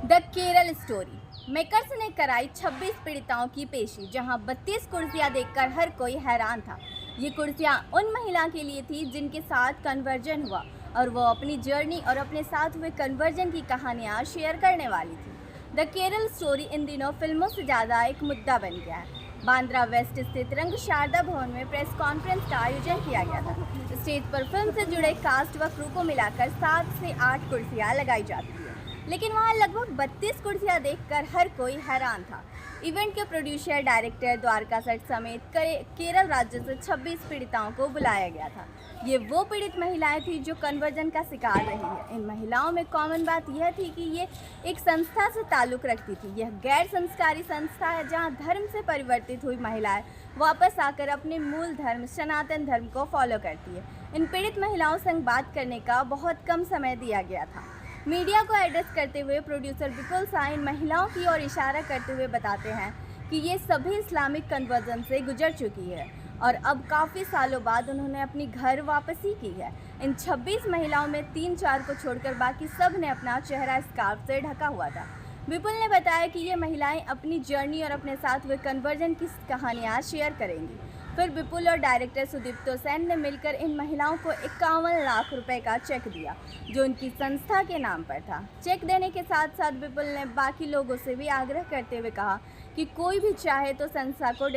The Kerala story makers ने कराई 26 पीड़िताओं की पेशी, जहां 32 कुर्सियां देखकर हर कोई हैरान था। ये कुर्सियां उन महिला के लिए थी जिनके साथ कन्वर्जन हुआ और वो अपनी जर्नी और अपने साथ हुए कन्वर्जन की कहानियां शेयर करने वाली थी। द केरल स्टोरी इन दिनों फिल्मों से ज़्यादा एक मुद्दा बन गया है। बांद्रा वेस्ट स्थित रंग शारदा भवन में प्रेस कॉन्फ्रेंस का आयोजन किया गया था। स्टेज पर फिल्म से जुड़े कास्ट व क्रू को मिलाकर 7 से 8 कुर्सियां लगाई जाती है, लेकिन वहां लगभग 32 कुर्सियां देखकर हर कोई हैरान था। इवेंट के प्रोड्यूसर डायरेक्टर द्वारका सट समेत केरल राज्य से 26 पीड़िताओं को बुलाया गया था। ये वो पीड़ित महिलाएं थीं जो कन्वर्जन का शिकार रही है। इन महिलाओं में कॉमन बात यह थी कि ये एक संस्था से ताल्लुक़ रखती थी। यह गैर संस्कारी संस्था है जहां धर्म से परिवर्तित हुई महिलाएं वापस आकर अपने मूल धर्म सनातन धर्म को फॉलो करती है। इन पीड़ित महिलाओं संग बात करने का बहुत कम समय दिया गया था। मीडिया को एड्रेस करते हुए प्रोड्यूसर विपुल शाह इन महिलाओं की ओर इशारा करते हुए बताते हैं कि ये सभी इस्लामिक कन्वर्जन से गुजर चुकी है और अब काफ़ी सालों बाद उन्होंने अपनी घर वापसी की है। इन 26 महिलाओं में 3-4 को छोड़कर बाकी सब ने अपना चेहरा स्कार्फ से ढका हुआ था। विपुल ने बताया कि ये महिलाएं अपनी जर्नी और अपने साथ हुए कन्वर्जन की कहानियाँ शेयर करेंगी। फिर विपुल और डायरेक्टर सुदीप्तो सेन ने मिलकर इन महिलाओं को 51 लाख रुपए का चेक दिया, जो उनकी संस्था के नाम पर था। चेक देने के साथ साथ विपुल ने बाकी लोगों से भी आग्रह करते हुए कहा कि कोई भी चाहे तो संस्था को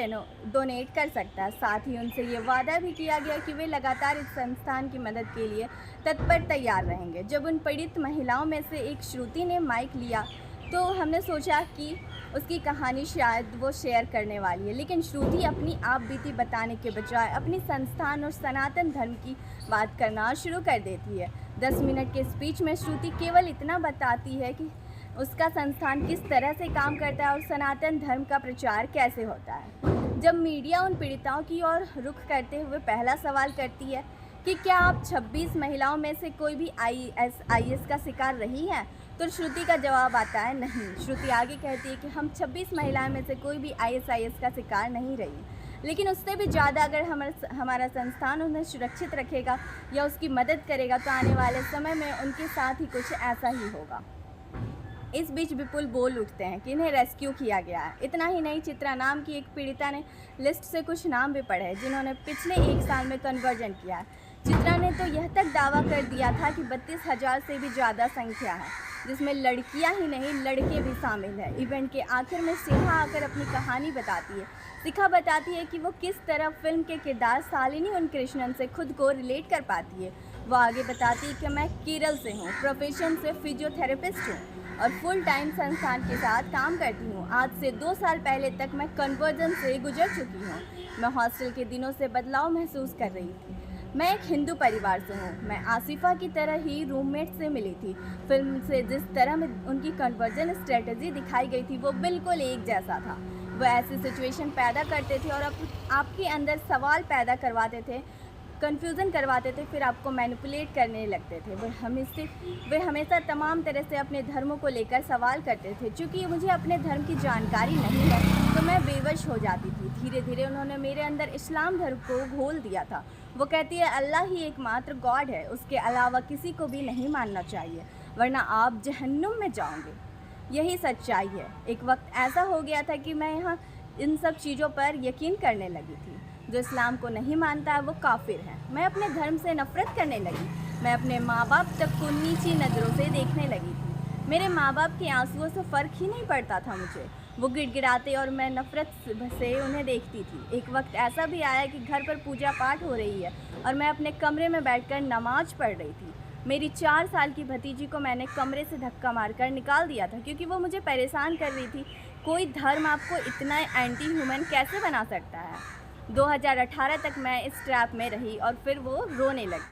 डोनेट कर सकता है। साथ ही उनसे ये वादा भी किया गया कि वे लगातार इस संस्थान की मदद के लिए तत्पर तैयार रहेंगे। जब उन पीड़ित महिलाओं में से एक श्रुति ने माइक लिया तो हमने सोचा कि उसकी कहानी शायद वो शेयर करने वाली है, लेकिन श्रुति अपनी आप बीती बताने के बजाय अपनी संस्थान और सनातन धर्म की बात करना शुरू कर देती है। 10 मिनट के स्पीच में श्रुति केवल इतना बताती है कि उसका संस्थान किस तरह से काम करता है और सनातन धर्म का प्रचार कैसे होता है। जब मीडिया उन पीड़िताओं की ओर रुख करते हुए पहला सवाल करती है कि क्या आप 26 महिलाओं में से कोई भी IS का शिकार रही है, तो श्रुति का जवाब आता है नहीं। श्रुति आगे कहती है कि हम 26 महिलाओं में से कोई भी IS का शिकार नहीं रही, लेकिन उससे भी ज़्यादा अगर हमारा संस्थान उन्हें सुरक्षित रखेगा या उसकी मदद करेगा तो आने वाले समय में उनके साथ ही कुछ ऐसा ही होगा। इस बीच विपुल बोल उठते हैं कि इन्हें रेस्क्यू किया गया है। इतना ही नहीं, चित्रा नाम की एक पीड़िता ने लिस्ट से कुछ नाम भी पढ़े जिन्होंने पिछले 1 साल में कन्वर्जन किया है। चित्रा ने तो यह तक दावा कर दिया था कि 32,000 से भी ज़्यादा संख्या है, जिसमें लड़कियां ही नहीं लड़के भी शामिल हैं। इवेंट के आखिर में शिखा आकर अपनी कहानी बताती है। शिखा बताती है कि वो किस तरह फिल्म के किरदार शालिनी उनकृष्णन से खुद को रिलेट कर पाती है। वो आगे बताती है कि मैं केरल से हूँ, प्रोफेशन से फिजियोथेरेपिस्ट हूँ और फुल टाइम संस्थान के साथ काम करती हूँ। आज से 2 साल पहले तक मैं कन्वर्जन से गुजर चुकी हूँ। मैं हॉस्टल के दिनों से बदलाव महसूस कर रही थी। मैं एक हिंदू परिवार से हूँ। मैं आसिफा की तरह ही रूममेट से मिली थी। फिल्म से जिस तरह में उनकी कन्वर्जन स्ट्रेटजी दिखाई गई थी वो बिल्कुल एक जैसा था। वो ऐसी सिचुएशन पैदा करते थे और आपके अंदर सवाल पैदा करवाते थे, कन्फ्यूज़न करवाते थे, फिर आपको मैनिपुलेट करने लगते थे। वे हमेशा तमाम तरह से अपने धर्मों को लेकर सवाल करते थे। चूँकि मुझे अपने धर्म की जानकारी नहीं है तो मैं बेवश हो जाती थी। धीरे धीरे उन्होंने मेरे अंदर इस्लाम धर्म को घोल दिया था। वो कहती है अल्लाह ही एकमात्र गॉड है, उसके अलावा किसी को भी नहीं मानना चाहिए, वरना आप जहन्नुम में जाओगे। यही सच्चाई है। एक वक्त ऐसा हो गया था कि मैं यहाँ इन सब चीज़ों पर यकीन करने लगी थी। जो इस्लाम को नहीं मानता है वो काफिर है। मैं अपने धर्म से नफरत करने लगी। मैं अपने माँ बाप तक को नीची नज़रों से देखने लगी थी। मेरे माँ बाप के आंसुओं से फ़र्क ही नहीं पड़ता था मुझे। वो गिड़गिड़ाते और मैं नफ़रत से उन्हें देखती थी। एक वक्त ऐसा भी आया कि घर पर पूजा पाठ हो रही है और मैं अपने कमरे में बैठकर नमाज पढ़ रही थी। मेरी 4 साल की भतीजी को मैंने कमरे से धक्का मारकर निकाल दिया था क्योंकि वो मुझे परेशान कर रही थी। कोई धर्म आपको इतना एंटी ह्यूमन कैसे बना सकता है। 2018 तक मैं इस ट्रैप में रही और फिर वो रोने लगी।